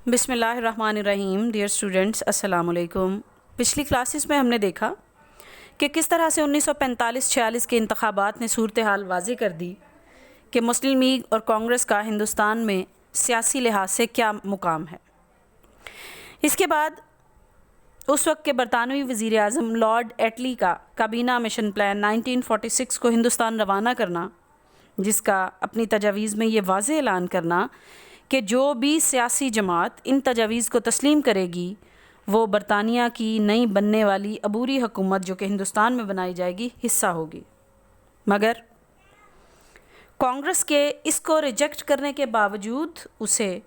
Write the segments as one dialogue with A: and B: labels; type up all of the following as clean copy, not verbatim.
A: بسم اللہ الرحمن الرحیم. ڈیئر اسٹوڈنٹس، السلام علیکم. پچھلی کلاسز میں ہم نے دیکھا کہ کس طرح سے 1945-46 کے انتخابات نے صورتحال واضح کر دی کہ مسلم لیگ اور کانگریس کا ہندوستان میں سیاسی لحاظ سے کیا مقام ہے. اس کے بعد اس وقت کے برطانوی وزیر اعظم لارڈ ایٹلی کا کابینہ مشن پلان 1946 کو ہندوستان روانہ کرنا، جس کا اپنی تجاویز میں یہ واضح اعلان کرنا کہ جو بھی سیاسی جماعت ان تجاویز کو تسلیم کرے گی وہ برطانیہ کی نئی بننے والی عبوری حکومت جو کہ ہندوستان میں بنائی جائے گی حصہ ہوگی. مگر کانگریس کے اس کو ریجیکٹ کرنے کے باوجود اسے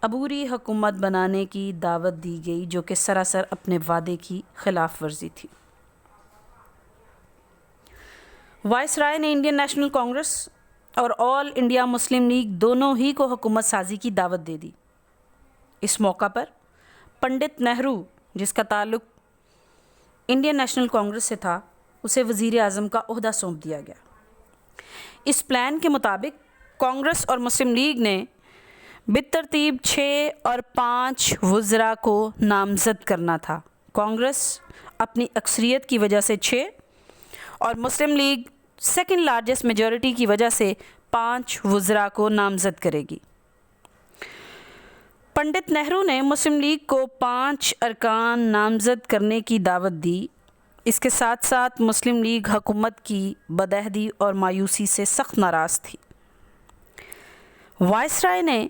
A: عبوری حکومت بنانے کی دعوت دی گئی، جو کہ سراسر اپنے وعدے کی خلاف ورزی تھی. وائس رائے نے انڈین نیشنل کانگریس اور آل انڈیا مسلم لیگ دونوں ہی کو حکومت سازی کی دعوت دے دی. اس موقع پر پنڈت نہرو، جس کا تعلق انڈین نیشنل کانگریس سے تھا، اسے وزیر اعظم کا عہدہ سونپ دیا گیا. اس پلان کے مطابق کانگریس اور مسلم لیگ نے بالترتیب 6 اور 5 وزراء کو نامزد کرنا تھا. کانگریس اپنی اکثریت کی وجہ سے 6 اور مسلم لیگ سیکنڈ لارجسٹ میجورٹی کی وجہ سے 5 وزراء کو نامزد کرے گی. پنڈت نہرو نے مسلم لیگ کو 5 ارکان نامزد کرنے کی دعوت دی. اس کے ساتھ ساتھ مسلم لیگ حکومت کی بدعہدی اور مایوسی سے سخت ناراض تھی. وائس رائے نے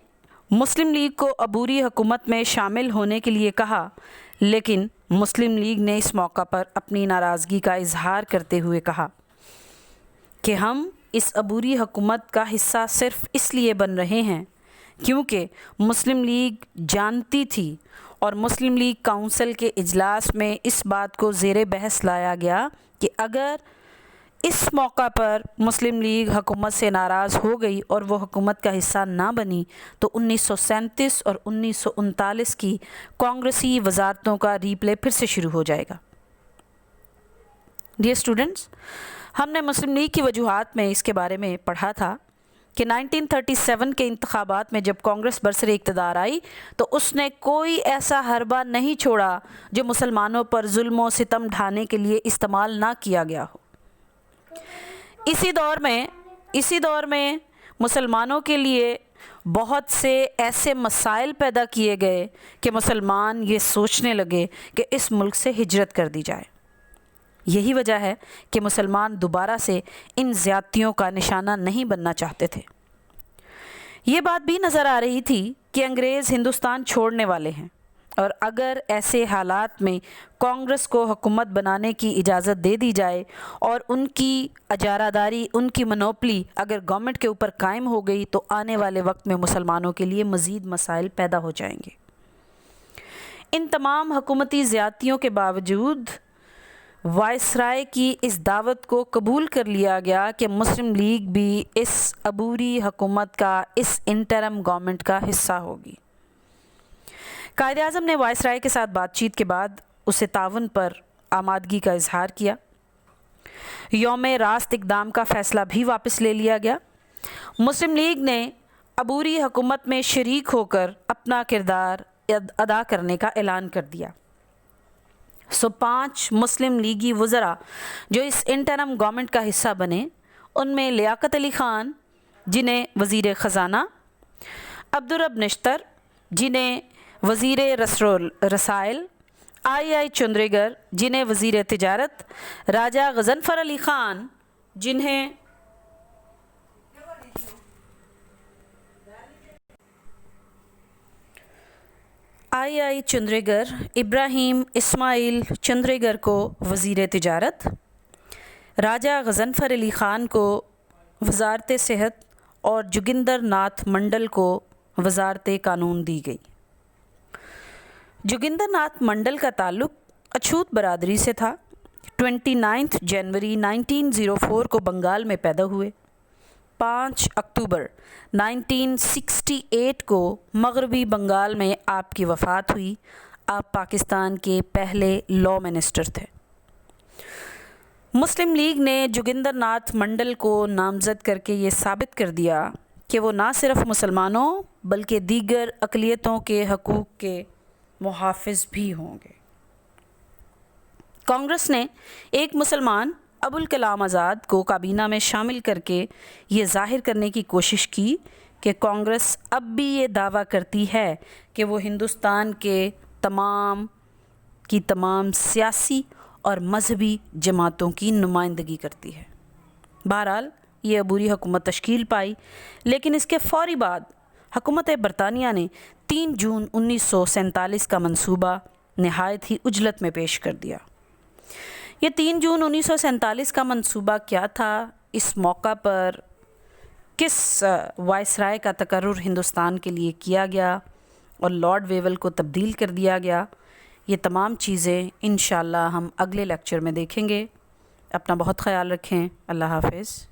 A: مسلم لیگ کو عبوری حکومت میں شامل ہونے کے لیے کہا، لیکن مسلم لیگ نے اس موقع پر اپنی ناراضگی کا اظہار کرتے ہوئے کہا کہ ہم اس عبوری حکومت کا حصہ صرف اس لیے بن رہے ہیں کیونکہ مسلم لیگ جانتی تھی اور مسلم لیگ کونسل کے اجلاس میں اس بات کو زیر بحث لایا گیا کہ اگر اس موقع پر مسلم لیگ حکومت سے ناراض ہو گئی اور وہ حکومت کا حصہ نہ بنی تو 1937 اور 1939 کی کانگریسی وزارتوں کا ری پلے پھر سے شروع ہو جائے گا. ڈیئر اسٹوڈنٹس، ہم نے مسلم لیگ کی وجوہات میں اس کے بارے میں پڑھا تھا کہ 1937 کے انتخابات میں جب کانگریس برسر اقتدار آئی تو اس نے کوئی ایسا حربہ نہیں چھوڑا جو مسلمانوں پر ظلم و ستم ڈھانے کے لیے استعمال نہ کیا گیا ہو. اسی دور میں مسلمانوں کے لیے بہت سے ایسے مسائل پیدا کیے گئے کہ مسلمان یہ سوچنے لگے کہ اس ملک سے ہجرت کر دی جائے. یہی وجہ ہے کہ مسلمان دوبارہ سے ان زیادتیوں کا نشانہ نہیں بننا چاہتے تھے. یہ بات بھی نظر آ رہی تھی کہ انگریز ہندوستان چھوڑنے والے ہیں اور اگر ایسے حالات میں کانگریس کو حکومت بنانے کی اجازت دے دی جائے اور ان کی اجارہ داری، ان کی منوپلی اگر گورنمنٹ کے اوپر قائم ہو گئی تو آنے والے وقت میں مسلمانوں کے لیے مزید مسائل پیدا ہو جائیں گے. ان تمام حکومتی زیادتیوں کے باوجود وائس رائے کی اس دعوت کو قبول کر لیا گیا کہ مسلم لیگ بھی اس عبوری حکومت کا، اس انٹرم گورنمنٹ کا حصہ ہوگی. قائد اعظم نے وائس رائے کے ساتھ بات چیت کے بعد اسے تعاون پر آمادگی کا اظہار کیا. یوم راست اقدام کا فیصلہ بھی واپس لے لیا گیا. مسلم لیگ نے عبوری حکومت میں شریک ہو کر اپنا کردار ادا کرنے کا اعلان کر دیا. 5 مسلم لیگی وزراء جو اس انٹرم گورنمنٹ کا حصہ بنے، ان میں لیاقت علی خان جنہیں وزیر خزانہ، عبدالرب نشتر جنہیں وزیر رسائل، آئی چندریگر جنہیں وزیر تجارت، راجہ غضنفر علی خان جنہیں آئی چندریگر، ابراہیم اسماعیل چندریگر کو وزیر تجارت، راجہ غضنفر علی خان کو وزارت صحت اور جوگندر ناتھ منڈل کو وزارت قانون دی گئی. جوگندر ناتھ منڈل کا تعلق اچھوت برادری سے تھا. 29 جنوری 1904 کو بنگال میں پیدا ہوئے. 5 اکتوبر 1968 کو مغربی بنگال میں آپ کی وفات ہوئی. آپ پاکستان کے پہلے لاء منسٹر تھے. مسلم لیگ نے جوگندر ناتھ منڈل کو نامزد کر کے یہ ثابت کر دیا کہ وہ نہ صرف مسلمانوں بلکہ دیگر اقلیتوں کے حقوق کے محافظ بھی ہوں گے۔ کانگریس نے ایک مسلمان ابوالکلام آزاد کو کابینہ میں شامل کر کے یہ ظاہر کرنے کی کوشش کی کہ کانگریس اب بھی یہ دعویٰ کرتی ہے کہ وہ ہندوستان کے تمام سیاسی اور مذہبی جماعتوں کی نمائندگی کرتی ہے۔ بہرحال یہ عبوری حکومت تشکیل پائی، لیکن اس کے فوری بعد حکومت برطانیہ نے 3 جون 1947 کا منصوبہ نہایت ہی عجلت میں پیش کر دیا۔ یہ 3 جون 1947 کا منصوبہ کیا تھا، اس موقع پر کس وائسرائے کا تقرر ہندوستان کے لیے کیا گیا اور لارڈ ویول کو تبدیل کر دیا گیا، یہ تمام چیزیں انشاءاللہ ہم اگلے لیکچر میں دیکھیں گے۔ اپنا بہت خیال رکھیں۔ اللہ حافظ۔